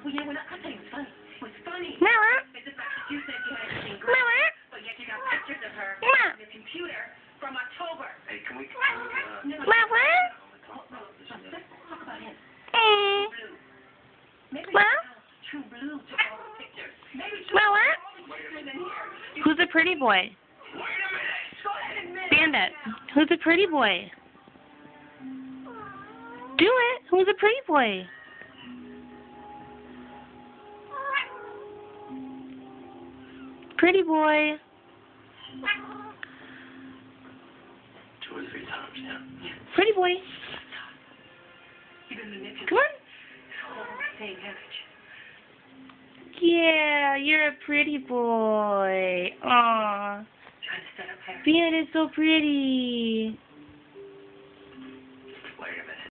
Well, yeah, well, I'll tell you what's funny. What's funny Mama. is the fact that you said you had everything great, Mama. but yet you got pictures of her Mama. on your computer from October. Hey, can we Mama. Let's talk about him. Mm. Blue. Maybe Mama. True Blue took all the pictures. Maybe True Mama. Blue took all the pictures in here. Who's a pretty boy? Wait a minute. Go ahead and admit it. Bandit. Who's a pretty boy? Do it. Who's a pretty boy? Pretty boy. 2 or 3 times, yeah? Pretty boy. You've been manipulated. Come on. Saying, haven't you? Yeah, you're a pretty boy. Aw. Trying to set up Harry. Bandit's so pretty.